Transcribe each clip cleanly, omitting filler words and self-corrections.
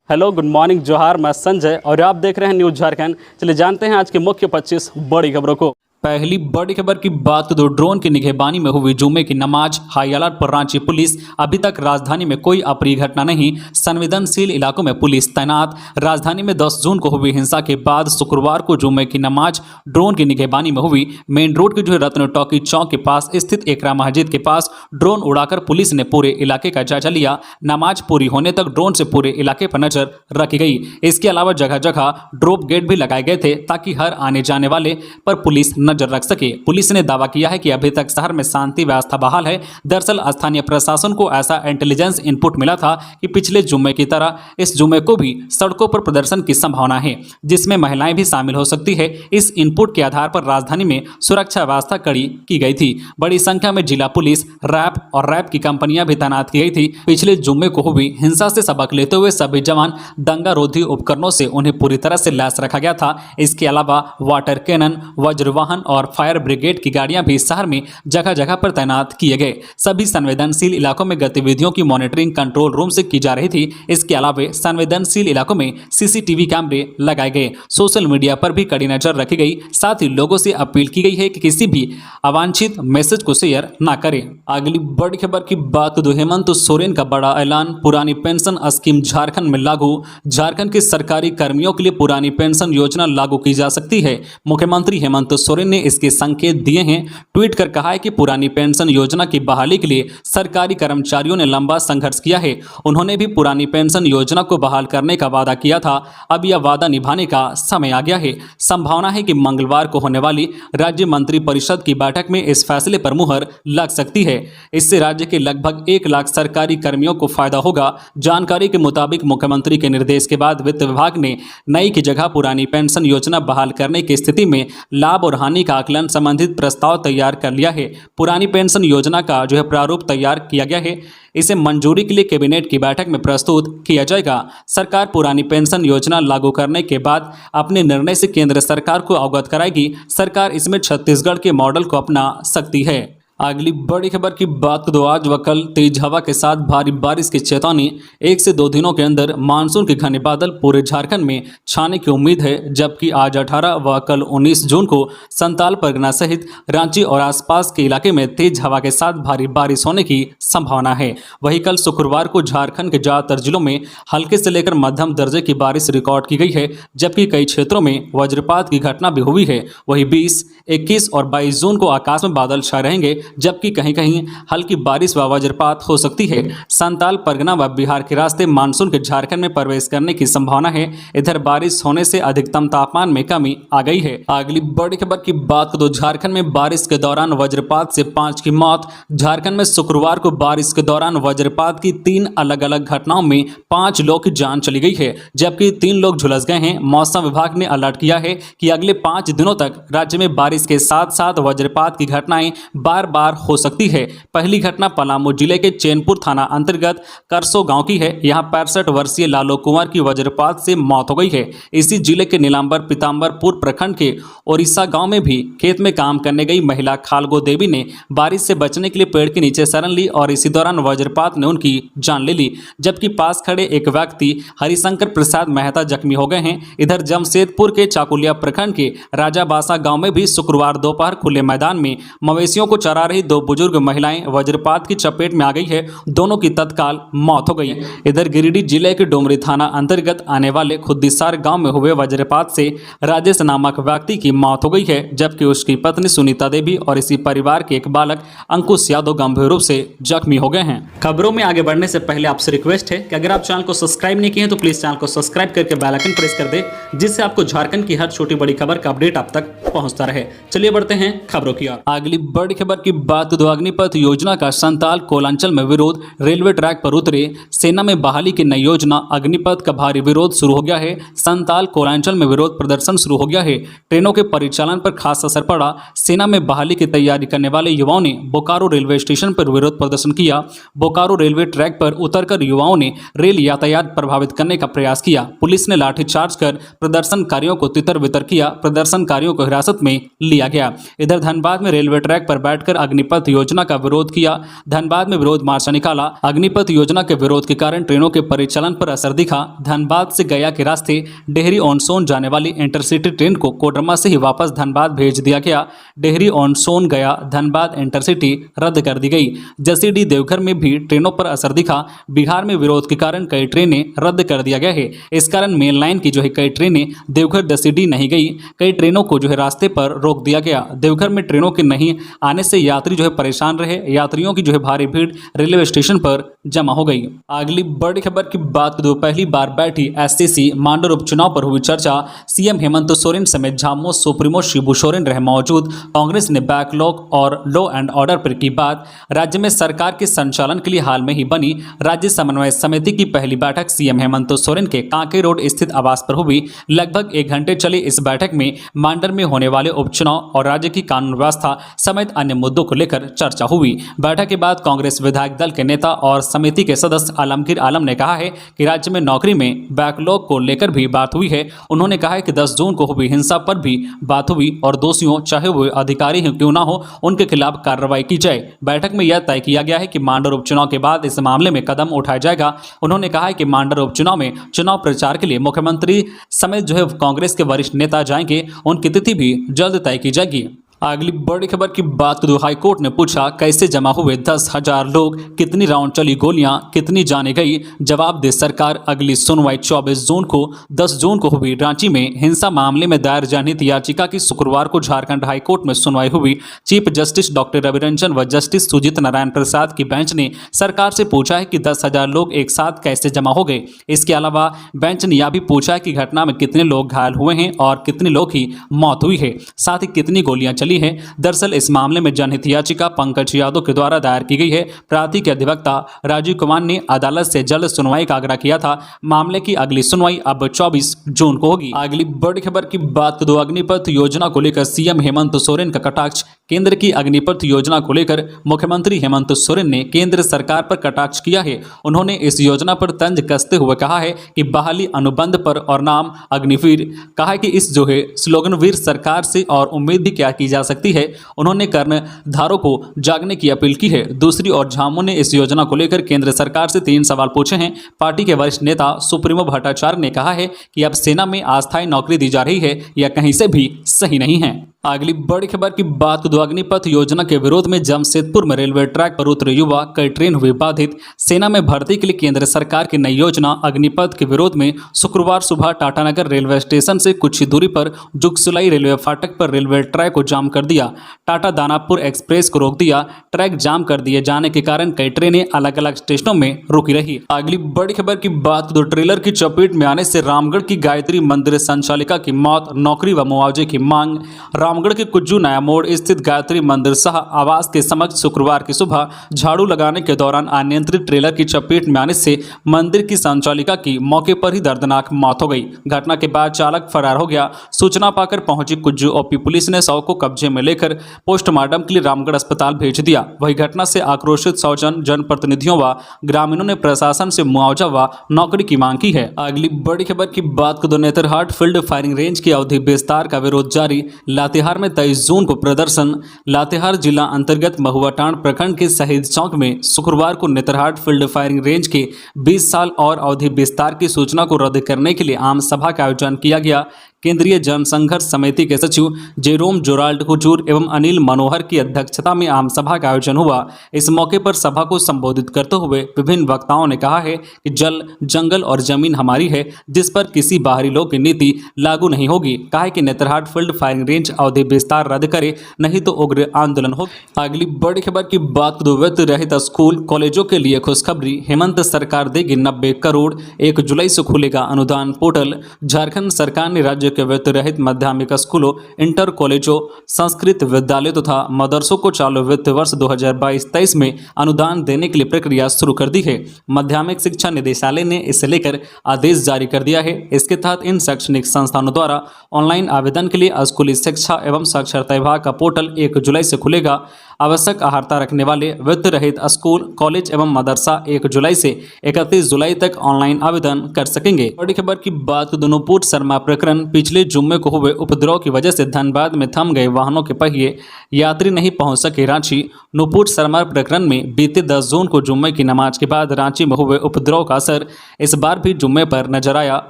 Hello, good morning, जोहार। मैं संजय और आप देख रहे हैं न्यूज़ झारखंड। चलिए जानते हैं आज की मुख्य 25 बड़ी खबरों को। पहली बड़ी खबर की बात तो ड्रोन की निगहबानी में हुई जुम्मे की नमाज, हाई अलर्ट पर रांची पुलिस। अभी तक राजधानी में कोई अप्रिय घटना नहीं, संवेदनशील इलाकों में पुलिस तैनात। राजधानी में 10 जून को हुई हिंसा के बाद शुक्रवार को जुम्मे की नमाज ड्रोन की निगहबानी में हुई। मेन रोड के रत्न टॉकी चौक के पास स्थित एकरा मस्जिद के पास ड्रोन उड़ाकर पुलिस ने पूरे इलाके का जायजा लिया। नमाज पूरी होने तक ड्रोन से पूरे इलाके पर नजर रखी गई। इसके अलावा जगह जगह ड्रॉप गेट भी लगाए गए थे ताकि हर आने जाने वाले पर पुलिस नजर रख सके। पुलिस ने दावा किया है कि अभी तक शहर में शांति व्यवस्था बहाल है। दरअसल स्थानीय प्रशासन को ऐसा इंटेलिजेंस इनपुट मिला था कि पिछले जुम्मे की तरह इस जुम्मे को भी सड़कों पर प्रदर्शन की संभावना है, जिसमें महिलाएं भी शामिल हो सकती है। इस इनपुट के आधार पर राजधानी में सुरक्षा व्यवस्था कड़ी की गई थी। बड़ी संख्या में जिला पुलिस, रैप और रैप की कंपनियां भी तैनात की गई थी। पिछले जुम्मे को हुई हिंसा से सबक लेते हुए सभी जवान दंगा रोधी उपकरणों से उन्हें पूरी तरह से लैस रखा गया था। इसके अलावा वाटर कैनन, वज्रवाहन और फायर ब्रिगेड की गाड़ियां भी शहर में जगह जगह पर तैनात किए गए। सभी संवेदनशील इलाकों में गतिविधियों की मॉनिटरिंग कंट्रोल रूम से की जा रही थी। इसके अलावा संवेदनशील इलाकों में सीसीटीवी कैमरे लगाए गए। सोशल मीडिया पर भी कड़ी नजर रखी गई। साथ ही लोगों से अपील की गई है कि किसी भी अवांछित मैसेज को शेयर न करें। अगली बड़ी खबर की बात तो हेमंत सोरेन का बड़ा ऐलान, पुरानी पेंशन स्कीम झारखंड में लागू। झारखंड के सरकारी कर्मियों के लिए पुरानी पेंशन योजना लागू की जा सकती है। मुख्यमंत्री हेमंत सोरेन ने इसके संकेत दिए हैं। ट्वीट कर कहा है कि पुरानी पेंशन योजना की बहाली के लिए सरकारी कर्मचारियों ने लंबा संघर्ष किया है। उन्होंने भी पुरानी पेंशन योजना को बहाल करने का वादा किया था। अब यह वादा निभाने का समय आ गया है। संभावना है कि मंगलवार को होने वाली राज्य मंत्रिपरिषद की बैठक में इस फैसले पर मुहर लग सकती है। इससे राज्य के लगभग 1 लाख सरकारी कर्मियों को फायदा होगा। जानकारी के मुताबिक मुख्यमंत्री के निर्देश के बाद वित्त विभाग ने नई की जगह पुरानी पेंशन योजना बहाल करने की स्थिति में लाभ और हानि का आकलन संबंधित प्रस्ताव तैयार कर लिया है। पुरानी पेंशन योजना का प्रारूप तैयार किया गया है। इसे मंजूरी के लिए कैबिनेट की बैठक में प्रस्तुत किया जाएगा। सरकार पुरानी पेंशन योजना लागू करने के बाद अपने निर्णय से केंद्र सरकार को अवगत कराएगी। सरकार इसमें छत्तीसगढ़ के मॉडल को अपना सकती है। अगली बड़ी खबर की बात तो आज व कल तेज हवा के साथ भारी बारिश की चेतावनी। 1 से 2 दिनों के अंदर मानसून के घने बादल पूरे झारखंड में छाने की उम्मीद है। जबकि आज 18 व कल 19 जून को संताल परगना सहित रांची और आसपास के इलाके में तेज हवा के साथ भारी बारिश होने की संभावना है। वहीं कल शुक्रवार को झारखंड के ज्यादातर जिलों में हल्के से लेकर मध्यम दर्जे की बारिश रिकॉर्ड की गई है, जबकि कई क्षेत्रों में वज्रपात की घटना भी हुई है। वहीं 20, 21 और 22 जून को आकाश में बादल छाए रहेंगे, जबकि कहीं कहीं हल्की बारिश व वज्रपात हो सकती है। संताल परगना व बिहार के रास्ते मानसून के झारखंड में प्रवेश करने की संभावना है। इधर बारिश होने से अधिकतम तापमान में कमी आ गई है। अगली बड़ी खबर की बात तो झारखंड में बारिश के दौरान वज्रपात से 5 की मौत। झारखंड में शुक्रवार को बारिश के दौरान वज्रपात की 3 अलग अलग घटनाओं में 5 लोग की जान चली गई है, जबकि 3 लोग झुलस गए हैं। मौसम विभाग ने अलर्ट किया है कि अगले 5 दिनों तक राज्य में बारिश के साथ साथ वज्रपात की घटनाएं बार बार हो सकती है। पहली घटना पलामू जिले के चैनपुर थाना अंतर्गत करसो गांव की है। यहां 65 वर्षीय लालो कुंवर की वज्रपात से मौत हो गई है। इसी जिले के नीलांबर पीताम्बरपुर प्रखंड के ओरिसा गांव में भी खेत में काम करने गई महिला खालगो देवी ने बारिश से बचने के लिए पेड़ के नीचे शरण ली और इसी दौरान वज्रपात ने उनकी जान ले ली, जबकि पास खड़े एक व्यक्ति हरिशंकर प्रसाद मेहता जख्मी हो गए हैं। इधर जमशेदपुर के चाकुलिया प्रखंड के राजाबासा गांव में भी शुक्रवार दोपहर खुले मैदान में मवेशियों को चरा रही 2 बुजुर्ग महिलाएं वज्रपात की चपेट में आ गई है। दोनों की तत्काल मौत हो गई। इधर गिरिडीह जिले के डोमरी थाना अंतर्गत आने वाले खुद्दीसार गांव में हुए वज्रपात से राजेश नामक व्यक्ति की मौत हो गई है, जबकि उसकी पत्नी सुनीता देवी और इसी परिवार के एक बालक अंकुश यादव गंभीर रूप से जख्मी हो गए हैं। खबरों में आगे बढ़ने से पहले आपसे रिक्वेस्ट है कि अगर आप चैनल को सब्सक्राइब नहीं किए हैं तो प्लीज चैनल को सब्सक्राइब करके बेल आइकन प्रेस कर दे, जिससे आपको झारखंड की हर छोटी बड़ी खबर का अपडेट आप तक पहुंचता रहे। चलिए बढ़ते हैं खबरों की ओर। अगली बड़ी खबर की बात तो अग्निपथ योजना का संताल कोलांचल में विरोध। रेलवे ट्रैक पर उतरे सेना में बहाली की नई योजना। अग्निपथ का भारी विरोध शुरू हो गया है। संताल कोलांचल में विरोध प्रदर्शन शुरू हो गया है। ट्रेनों के परिचालन पर खास असर पड़ा। सेना में बहाली की तैयारी करने वाले युवाओं ने बोकारो रेलवे स्टेशन पर विरोध प्रदर्शन किया। बोकारो रेलवे ट्रैक पर उतरकर युवाओं ने रेल यातायात प्रभावित करने का प्रयास किया। पुलिस ने लाठीचार्ज कर प्रदर्शनकारियों को तितर बितर किया। प्रदर्शनकारियों को हिरासत में लिया गया। इधर धनबाद में रेलवे ट्रैक पर बैठकर अग्निपथ योजना का विरोध किया। धनबाद में विरोध मार्च निकाला। अग्निपथ योजना के विरोध के कारण ट्रेनों के परिचालन पर असर दिखा। धनबाद से गया के रास्ते डेहरी ऑन सोन जाने वाली इंटरसिटी ट्रेन को कोडरमा से ही वापस धनबाद भेज दिया गया। डेहरी ऑन सोन गया धनबाद इंटरसिटी रद्द कर दी गई। जसीडीह देवघर में भी ट्रेनों पर असर दिखा। बिहार में विरोध के कारण कई ट्रेनें रद्द कर दिया गया है। इस कारण मेन लाइन की कई ट्रेनें देवघर जसीडीह नहीं गई। कई ट्रेनों को रास्ते पर रोक दिया गया। देवघर में ट्रेनों के नहीं आने से यात्री परेशान रहे। यात्रियों की भारी भीड़ रेलवे स्टेशन पर जमा हो गई। अगली बड़ी खबर की बात करें। पहली बार बैठी एससीसी मांडर उपचुनाव पर हुई चर्चा। सीएम हेमंत सोरेन समेत झामो सुप्रीमो शिबू सोरेन रहे मौजूद। कांग्रेस ने बैकलॉग और लॉ एंड ऑर्डर पर की बात। राज्य में सरकार के संचालन के लिए हाल में ही बनी राज्य समन्वय समिति की पहली बैठक सीएम हेमंत सोरेन के कांके रोड स्थित आवास पर हुई। लगभग 1 घंटे चली इस बैठक में मांडर में होने वाले उपचुनाव और राज्य की कानून व्यवस्था समेत अन्य मुद्दों को लेकर चर्चा हुई। बैठक के बाद कांग्रेस विधायक दल के नेता और समिति के सदस्य आलमगीर आलम ने कहा है कि राज्य में नौकरी में बैकलॉग को लेकर भी बात हुई है। उन्होंने कहा है कि 10 जून को हुई हिंसा पर भी बात हुई और दोषियों चाहे वो अधिकारी ही क्यों ना हो उनके खिलाफ कार्रवाई की जाए। बैठक में यह तय किया गया है कि मांडर उपचुनाव के बाद इस मामले में कदम उठाया जाएगा। उन्होंने कहा है कि मांडर उपचुनाव में चुनाव प्रचार के लिए मुख्यमंत्री समेत कांग्रेस के वरिष्ठ नेता जाएंगे। उनकी तिथि भी जल्द तय की जाएगी। अगली बड़ी खबर की बात करें। हाईकोर्ट ने पूछा कैसे जमा हुए 10,000 लोग, कितनी राउंड चली गोलियां, कितनी जाने गई, जवाब दे सरकार। अगली सुनवाई 24 जून को 10 जून को हुई। रांची में हिंसा मामले में दायर जनहित याचिका की शुक्रवार को झारखंड हाईकोर्ट में सुनवाई हुई। Chief justice doctor Ravi Ranjan व जस्टिस सुजीत नारायण प्रसाद की बेंच ने सरकार से पूछा है कि 10,000 लोग एक साथ कैसे जमा हो गए। इसके अलावा बेंच ने यह भी पूछा है कि घटना में कितने लोग घायल हुए हैं और कितने लोग की मौत हुई है, साथ ही कितनी गोलियां चली है। दरअसल इस मामले में जनहित याचिका पंकज यादव के द्वारा दायर की गई है। प्रार्थी के अधिवक्ता राजीव कुमार ने अदालत से जल्द सुनवाई का आग्रह किया था। मामले की अगली सुनवाई अब 24 जून को होगी। अगली बड़ी खबर की बात करें। अग्निपथ योजना को लेकर सीएम हेमंत सोरेन का कटाक्ष। केंद्र की अग्निपथ योजना को लेकर मुख्यमंत्री हेमंत सोरेन ने केंद्र सरकार पर कटाक्ष किया है। उन्होंने इस योजना पर तंज कसते हुए कहा है कि बहाली अनुबंध पर और नाम अग्निवीर। कहा है कि इस स्लोगन वीर सरकार से और उम्मीद भी क्या की जा सकती है। उन्होंने कर्णधारों को जागने की अपील की है। दूसरी ओर झामो ने इस योजना को लेकर केंद्र सरकार से 3 सवाल पूछे हैं। पार्टी के वरिष्ठ नेता सुप्रीमो भट्टाचार्य ने कहा है कि अब सेना में अस्थायी नौकरी दी जा रही है, यह कहीं से भी सही नहीं है। अगली बड़ी खबर की बात करें। अग्निपथ योजना के विरोध में जमशेदपुर में रेलवे ट्रैक पर उतरे युवा, कई ट्रेन हुई बाधित। सेना में भर्ती के लिए केंद्र सरकार की नई योजना अग्निपथ के विरोध में शुक्रवार सुबह टाटानगर रेलवे स्टेशन से कुछ ही दूरी पर जुगसुलाई रेलवे फाटक पर रेलवे ट्रैक को जाम कर दिया। टाटा दानापुर एक्सप्रेस को रोक दिया। ट्रैक जाम कर दिए जाने के कारण कई ट्रेनें अलग अलग स्टेशनों में रुकी रही। अगली बड़ी खबर की बात करें। ट्रेलर की चपेट में आने से रामगढ़ की गायत्री मंदिर संचालिका की मौत, नौकरी व मुआवजे की मांग। रामगढ़ के कुज्जू नया मोड़ स्थित गायत्री मंदिर शाह आवास के समक्ष शुक्रवार की सुबह झाड़ू लगाने के दौरान अनियंत्रित ट्रेलर की चपेट में आने से मंदिर की संचालिका की मौके पर ही दर्दनाक मौत हो गई। घटना के बाद चालक फरार हो गया। सूचना पाकर पहुंची कुज्जू ओपी पुलिस ने शव को कब्जे में लेकर पोस्टमार्टम के लिए रामगढ़ अस्पताल भेज दिया। वही घटना से आक्रोशित 100 जनप्रतिनिधियों व ग्रामीणों ने प्रशासन से मुआवजा व नौकरी की मांग की है। अगली बड़ी खबर की बात करें। नेतरहाट फील्ड फायरिंग रेंज की अवधि विस्तार का विरोध जारी। लातेहार में 23 जून को प्रदर्शन। लातेहार जिला अंतर्गत महुआटांड प्रखंड के शहीद चौक में शुक्रवार को नेतरहाट फील्ड फायरिंग रेंज के 20 साल और अवधि विस्तार की सूचना को रद्द करने के लिए आम सभा का आयोजन किया गया। केंद्रीय जनसंघर्ष समिति के सचिव जेरोम जोराल्ड हुजूर एवं अनिल मनोहर की अध्यक्षता में आम सभा का आयोजन हुआ। इस मौके पर सभा को संबोधित करते हुए विभिन्न वक्ताओं ने कहा है कि जल, जंगल और जमीन हमारी है, जिस पर किसी बाहरी लोग की नीति लागू नहीं होगी। कहा है कि नेतरहाट फील्ड फायरिंग रेंज अवधि विस्तार रद्द करे, नहीं तो उग्र आंदोलन होगा। अगली बड़ी खबर की बात वित्त रहित स्कूल कॉलेजों के लिए खुशखबरी। हेमंत सरकार देगी 90 करोड़। 1 जुलाई से खुलेगा अनुदान पोर्टल। झारखंड सरकार ने राज्य के वित्त रहित माध्यमिक स्कूलों, इंटर कॉलेजों, संस्कृत विद्यालय तथा मदरसों को चालू वित्त वर्ष 2022-23 में अनुदान देने के लिए प्रक्रिया शुरू कर दी है। माध्यमिक शिक्षा निदेशालय ने इसे लेकर आदेश जारी कर दिया है। इसके तहत इन शैक्षणिक संस्थानों द्वारा ऑनलाइन आवेदन के लिए स्कूली शिक्षा एवं साक्षरता विभाग का पोर्टल 1 जुलाई से खुलेगा। आवश्यक अहर्ता रखने वाले वित्त रहित स्कूल, कॉलेज एवं मदरसा 1 जुलाई से 31 जुलाई तक ऑनलाइन आवेदन कर सकेंगे। बड़ी खबर की बात नूपुर शर्मा प्रकरण। पिछले जुम्मे को हुए उपद्रव की वजह से धनबाद में थम गए वाहनों के पहिए, यात्री नहीं पहुंच सके रांची। नूपुर शर्मा प्रकरण में बीते 10 जून को जुम्मे की नमाज के बाद रांची में हुए उपद्रव का असर इस बार भी जुम्मे पर नजर आया।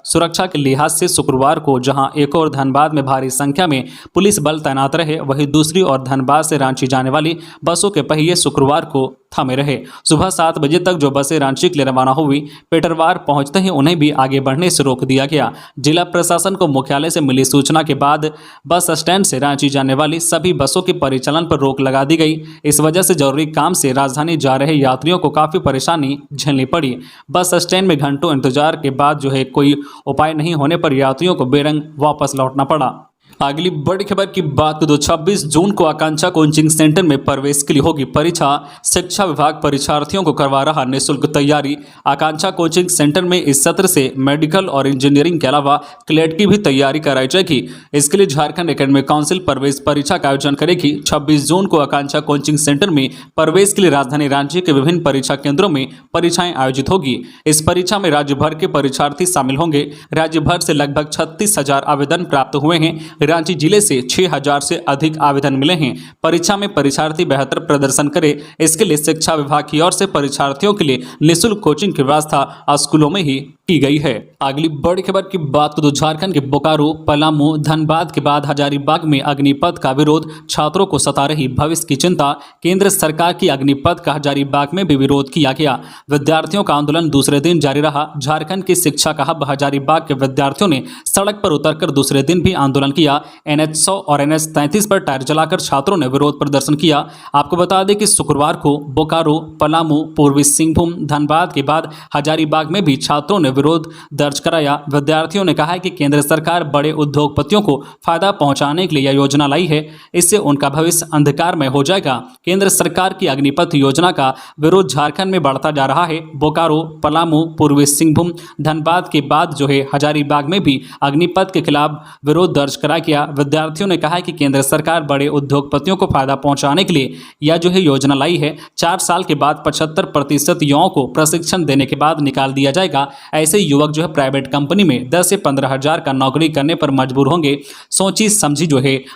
सुरक्षा के लिहाज से शुक्रवार को जहां एक और धनबाद में भारी संख्या में पुलिस बल तैनात रहे, वहीं दूसरी ओर धनबाद से रांची जाने वाली बसों के पहिए शुक्रवार को थमे रहे। सुबह 7 बजे तक जो बसें रांची के लिए रवाना हुई, पेटरवार पहुंचते ही उन्हें भी आगे बढ़ने से रोक दिया गया। जिला प्रशासन को मुख्यालय से मिली सूचना के बाद बस स्टैंड से रांची जाने वाली सभी बसों के परिचालन पर रोक लगा दी गई। इस वजह से जरूरी काम से राजधानी जा रहे यात्रियों को काफ़ी परेशानी झेलनी पड़ी। बस स्टैंड में घंटों इंतजार के बाद कोई उपाय नहीं होने पर यात्रियों को बेरंग वापस लौटना पड़ा। अगली बड़ी खबर की बात तो 26 जून को आकांक्षा कोचिंग सेंटर में प्रवेश के लिए होगी परीक्षा। शिक्षा विभाग परीक्षार्थियों को करवा रहा निःशुल्क तैयारी। आकांक्षा कोचिंग सेंटर में इस सत्र से मेडिकल और इंजीनियरिंग के अलावा क्लेट की भी तैयारी कराई जाएगी। इसके लिए झारखंड एकेडमिक काउंसिल प्रवेश परीक्षा का आयोजन करेगी। 26 जून को आकांक्षा कोचिंग सेंटर में प्रवेश के लिए राजधानी रांची के विभिन्न परीक्षा केंद्रों में परीक्षाएं आयोजित होगी। इस परीक्षा में राज्य भर के परीक्षार्थी शामिल होंगे। राज्य भर से लगभग 36,000 आवेदन प्राप्त हुए हैं। रांची जिले से 6,000 से अधिक आवेदन मिले हैं। परीक्षा में परीक्षार्थी बेहतर प्रदर्शन करें, इसके लिए शिक्षा विभाग की ओर से परीक्षार्थियों के लिए निःशुल्क कोचिंग की व्यवस्था स्कूलों में ही की गई है। अगली बड़ी खबर की बात तो झारखंड के बोकारो, पलामू, धनबाद के बाद हजारीबाग में अग्निपथ का विरोध। छात्रों को सता रही भविष्य की चिंता। केंद्र सरकार की अग्निपथ का हजारीबाग में भी विरोध किया गया। विद्यार्थियों का आंदोलन दूसरे दिन जारी रहा। झारखंड की शिक्षा का हब हजारीबाग के विद्यार्थियों ने सड़क पर उतरकर दूसरे दिन भी आंदोलन किया। NH 100 और NH 33 पर टायर जलाकर छात्रों ने विरोध प्रदर्शन किया। आपको बता दें कि शुक्रवार को बोकारो, पलामू, पूर्वी सिंहभूम, धनबाद के बाद हजारीबाग में भी छात्रों ने विरोध दर्ज कराया। विद्यार्थियों ने कहा है कि केंद्र सरकार बड़े उद्योगपतियों को फायदा पहुंचाने के लिए यह योजना लाई है, इससे उनका भविष्य अंधकारमय हो जाएगा। केंद्र सरकार की अग्निपथ योजना का विरोध झारखंड में बढ़ता जा रहा है। बोकारो, पलामू, पूर्वी सिंहभूम, धनबाद के बाद हजारीबाग में भी अग्निपथ के खिलाफ विरोध दर्ज करा गया। विद्यार्थियों ने कहा है कि केंद्र सरकार बड़े उद्योगपतियों को फायदा पहुंचाने के लिए यह योजना लाई है। 4 साल के बाद 75% युवाओं को प्रशिक्षण देने के बाद निकाल दिया जाएगा। ऐसे युवक प्राइवेट कंपनी में 10 से 15 हजार का नौकरी करने पर मजबूर होंगे। सोची समझी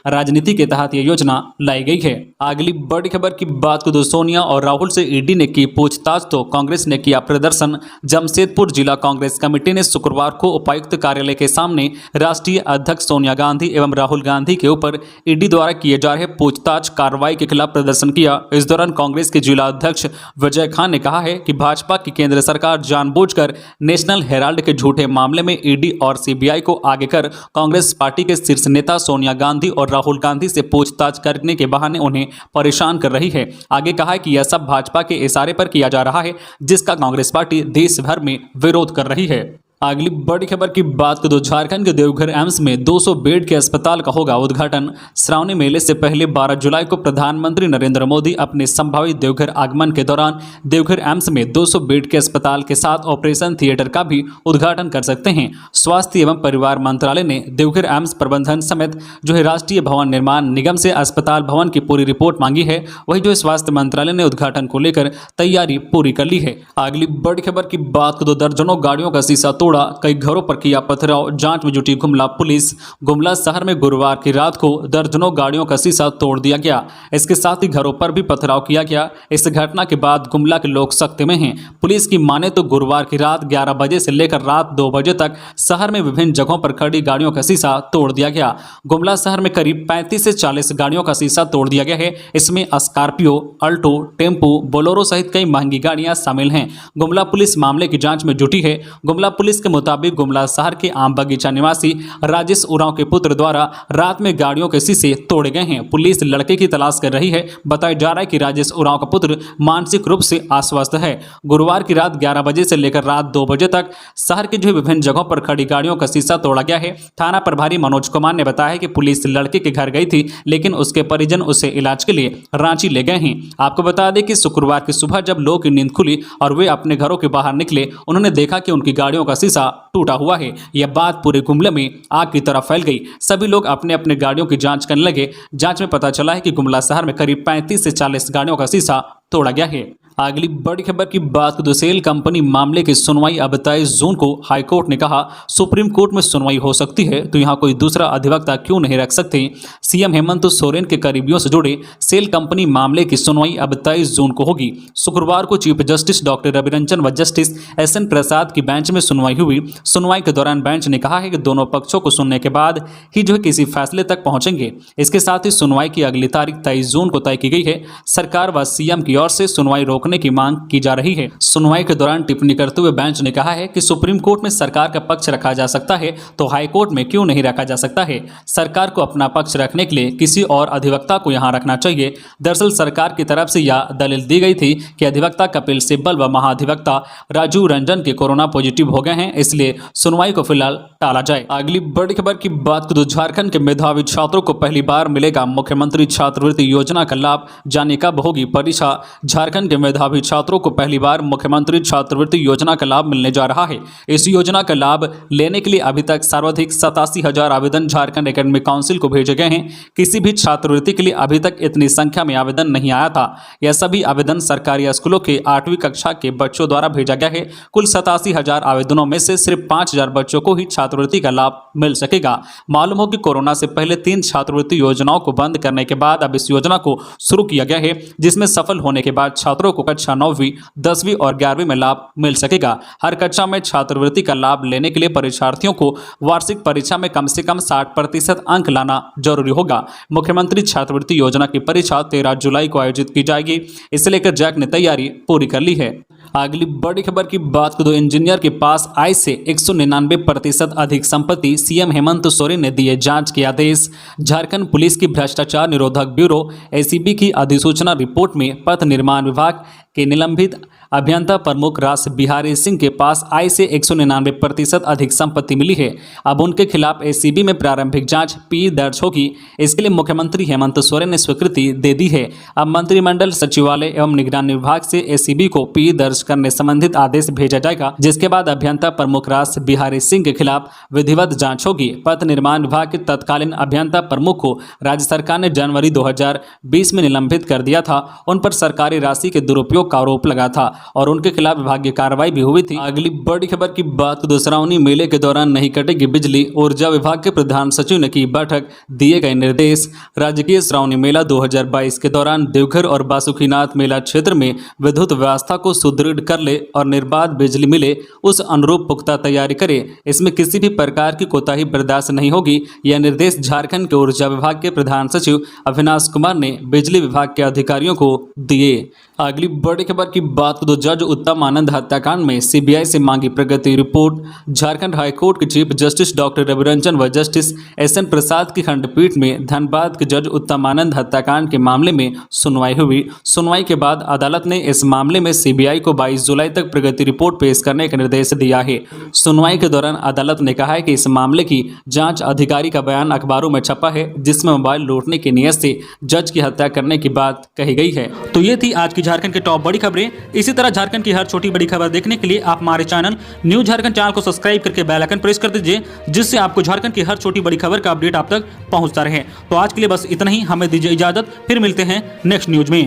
राजनीति के तहत यह योजना लाई गई है। अगली बड़ी खबर की बात को सोनिया और राहुल से ईडी ने की पूछताछ तो कांग्रेस ने किया प्रदर्शन। जमशेदपुर जिला कांग्रेस कमेटी ने शुक्रवार को उपायुक्त कार्यालय के सामने राष्ट्रीय अध्यक्ष सोनिया गांधी एवं राहुल गांधी के ऊपर ईडी द्वारा किए जा रहे पूछताछ कार्रवाई के खिलाफ प्रदर्शन किया। इस दौरान कांग्रेस के जिला अध्यक्ष विजय खान ने कहा है कि भाजपा की केंद्र सरकार जानबूझकर नेशनल हेराल्ड के झूठे मामले में ईडी और सीबीआई को आगे कर कांग्रेस पार्टी के शीर्ष नेता सोनिया गांधी और राहुल गांधी से पूछताछ करने के बहाने उन्हें परेशान कर रही है। आगे कहा है कि यह सब भाजपा के इशारे पर किया जा रहा है, जिसका कांग्रेस पार्टी देश भर में विरोध कर रही है। अगली बड़ी खबर की बात करें तो झारखंड के देवघर एम्स में 200 बेड के अस्पताल का होगा उद्घाटन। श्रावणी मेले से पहले 12 जुलाई को प्रधानमंत्री नरेंद्र मोदी अपने संभावित देवघर आगमन के दौरान देवघर एम्स में 200 बेड के अस्पताल के साथ ऑपरेशन थिएटर का भी उद्घाटन कर सकते हैं। स्वास्थ्य एवं परिवार मंत्रालय ने देवघर एम्स प्रबंधन समेत राष्ट्रीय भवन निर्माण निगम से अस्पताल भवन की पूरी रिपोर्ट मांगी है। वही स्वास्थ्य मंत्रालय ने उद्घाटन को लेकर तैयारी पूरी कर ली है। अगली बड़ी खबर की बात करें तो दर्जनों गाड़ियों का शीशा तोड़ा, कई घरों पर किया पथराव, जांच में जुटी गुमला पुलिस। गुमला शहर में गुरुवार की रात को दर्जनों गाड़ियों का शीशा तोड़ दिया गया। इसके साथ ही घरों पर भी पथराव किया गया। इस घटना के बाद गुमला के लोग सख्ते में हैं। पुलिस की माने तो गुरुवार की रात 11 बजे से लेकर रात 2 बजे तक शहर में विभिन्न जगहों पर खड़ी गाड़ियों का शीशा तोड़ दिया गया। गुमला शहर में करीब 35 से 40 गाड़ियों का शीशा तोड़ दिया गया है। इसमें स्कॉर्पियो, अल्टो, टेम्पो, बोलेरो सहित कई महंगी गाड़ियां शामिल हैं। गुमला पुलिस मामले की जांच में जुटी है। गुमला पुलिस के मुताबिक गुमला शहर के आम बगीचा निवासी राजेश उरांव के पुत्र द्वारा रात में गाड़ियों के शीशे तोड़े गए हैं। पुलिस लड़के की तलाश कर रही है। बताया जा रहा है कि राजेश उरांव का पुत्र मानसिक रूप से अस्वस्थ है। गुरुवार की रात 11 बजे से लेकर रात 2 बजे तक शहर के विभिन्न जगहों पर खड़ी गाड़ियों का शीशा तोड़ा गया है। थाना प्रभारी मनोज कुमार ने बताया कि पुलिस लड़के के घर गई थी, लेकिन उसके परिजन उसे इलाज के लिए रांची ले गए हैं। आपको बता दें कि शुक्रवार की सुबह जब लोगों की नींद खुली और वे अपने घरों के बाहर निकले, उन्होंने देखा कि उनकी गाड़ियों का शीशा शीशा टूटा हुआ है। यह बात पूरे गुमला में आग की तरह फैल गई। सभी लोग अपने अपने गाड़ियों की जांच करने लगे। जांच में पता चला है कि गुमला शहर में करीब 35 से 40 गाड़ियों का शीशा तोड़ा गया है। अगली बड़ी खबर की बात करें तो सेल कंपनी मामले की सुनवाई अब 23 जून को हाईकोर्ट ने कहा। सुप्रीम कोर्ट में सुनवाई हो सकती है तो यहां कोई दूसरा अधिवक्ता क्यों नहीं रख सकते। सीएम हेमंत सोरेन के करीबियों से जुड़े सेल कंपनी मामले की सुनवाई अब 23 जून को होगी। शुक्रवार को chief justice doctor Ravi Ranjan व जस्टिस एसएन प्रसाद की बेंच में सुनवाई हुई। सुनवाई के दौरान बेंच ने कहा है कि दोनों पक्षों को सुनने के बाद ही जो है किसी फैसले तक पहुंचेंगे। इसके साथ ही सुनवाई की अगली तारीख 23 जून को तय की गई है। सरकार व सीएम की ओर से सुनवाई रोकने की मांग की जा रही है। सुनवाई के दौरान टिप्पणी करते हुए बेंच ने कहा है कि सुप्रीम कोर्ट में सरकार का पक्ष रखा जा सकता है तो हाई कोर्ट में क्यों नहीं रखा जा सकता है। सरकार को अपना पक्ष रखने के लिए किसी और अधिवक्ता को यहां रखना चाहिए। दरअसल सरकार की तरफ से यह दलील दी गई थी कि अधिवक्ता कपिल सिब्बल व महाधिवक्ता राजीव रंजन के कोरोना पॉजिटिव हो गए हैं, इसलिए सुनवाई को फिलहाल टाला जाए। अगली बड़ी खबर की बात करें तो झारखंड के मेधावी छात्रों को पहली बार मिलेगा मुख्यमंत्री छात्रवृत्ति योजना का लाभ। जाने कब होगी परीक्षा। झारखंड के मेधावी छात्रों को पहली बार मुख्यमंत्री छात्रवृत्ति योजना का लाभ मिलने जा रहा है। इस योजना का लाभ लेने के लिए अभी तक सर्वाधिक 87,000 आवेदन झारखंड एकेडमिक काउंसिल को भेजे गए हैं। किसी भी छात्रवृत्ति के लिए अभी तक इतनी संख्या में आवेदन नहीं आया था। यह सभी आवेदन सरकारी स्कूलों के 8वीं कक्षा के बच्चों द्वारा भेजा गया है। कुल 87,000 आवेदनों में से सिर्फ 5,000 बच्चों को ही छात्रवृत्ति का लाभ मिल सकेगा। मालूम हो कि कोरोना से पहले 3 छात्रवृत्ति योजनाओं को बंद करने के बाद अब इस योजना को शुरू किया गया है, जिसमें सफल होने के बाद छात्रों को कक्षा 9वीं, 10वीं और 11वीं में लाभ मिल सकेगा। हर कक्षा में छात्रवृत्ति का लाभ लेने के लिए परीक्षार्थियों को वार्षिक परीक्षा में कम से कम 60% अंक लाना जरूरी होगा। मुख्यमंत्री छात्रवृत्ति योजना की परीक्षा 13 जुलाई को आयोजित की जाएगी। इसे लेकर जैक ने तैयारी पूरी कर ली है। अगली बड़ी खबर की बात करें तो इंजीनियर के पास आय से 199% अधिक संपत्ति, सीएम हेमंत सोरेन ने दिए जांच के आदेश। झारखंड पुलिस की भ्रष्टाचार निरोधक ब्यूरो एसीबी की अधिसूचना रिपोर्ट में पथ निर्माण विभाग के निलंबित अभियंता प्रमुख रास बिहारी सिंह के पास आय से 199% अधिक संपत्ति मिली है। अब उनके खिलाफ एसीबी में प्रारंभिक जांच पी दर्ज होगी। इसके लिए मुख्यमंत्री हेमंत सोरेन ने स्वीकृति दे दी है। अब मंत्रिमंडल सचिवालय एवं निगरानी विभाग से एसीबी को पी दर्ज करने संबंधित आदेश भेजा जाएगा, जिसके बाद अभियंता प्रमुख रास बिहारी सिंह के खिलाफ विधिवत जांच होगी। पथ निर्माण विभाग के तत्कालीन अभियंता प्रमुख को राज्य सरकार ने जनवरी 2020 में निलंबित कर दिया था। उन पर सरकारी राशि के दुरुपयोग का आरोप लगा था और उनके खिलाफ विभागीय कार्रवाई भी हुई थी। अगली बड़ी खबर की बात तो श्रावणी मेले के दौरान नहीं कटेगी बिजली। ऊर्जा विभाग के प्रधान सचिव ने की बैठक, दिए गए निर्देश। राजकीय श्रावणी मेला 2022 के दौरान देवघर और बासुकीनाथ मेला क्षेत्र में विद्युत व्यवस्था को सुदृढ़ कर ले और निर्बाध बिजली मिले, उस अनुरूप पुख्ता तैयारी करे। इसमें किसी भी प्रकार की कोताही बर्दाश्त नहीं होगी। यह निर्देश झारखंड के ऊर्जा विभाग के प्रधान सचिव अविनाश कुमार ने बिजली विभाग के अधिकारियों को दिए। अगली बड़ी खबर की बात तो जज उत्तम आनंद हत्याकांड में सीबीआई से मांगी प्रगति रिपोर्ट। झारखंड हाईकोर्ट के chief justice doctor Ravi Ranjan व जस्टिस एसएन प्रसाद की खंडपीठ में धनबाद के जज उत्तम आनंद हत्याकांड के मामले में सुनवाई हुई। सुनवाई के बाद अदालत ने इस मामले में सीबीआई को 22 जुलाई तक प्रगति रिपोर्ट पेश करने का निर्देश दिया है। सुनवाई के दौरान अदालत ने कहा है कि इस मामले की जांच अधिकारी का बयान अखबारों में छपा है, जिसमें मोबाइल लूटने की नीयत से जज की हत्या करने की बात कही गई है। तो ये थी आज की झारखंड की टॉप बड़ी खबरें। इसी तरह झारखंड की हर छोटी बड़ी खबर देखने के लिए आप हमारे चैनल न्यूज झारखंड चैनल को सब्सक्राइब करके बेल आइकन प्रेस कर दीजिए, जिससे आपको झारखंड की हर छोटी बड़ी खबर का अपडेट आप तक पहुंचता रहे। तो आज के लिए बस इतना ही, हमें दीजिए इजाजत, फिर मिलते हैं नेक्स्ट न्यूज में।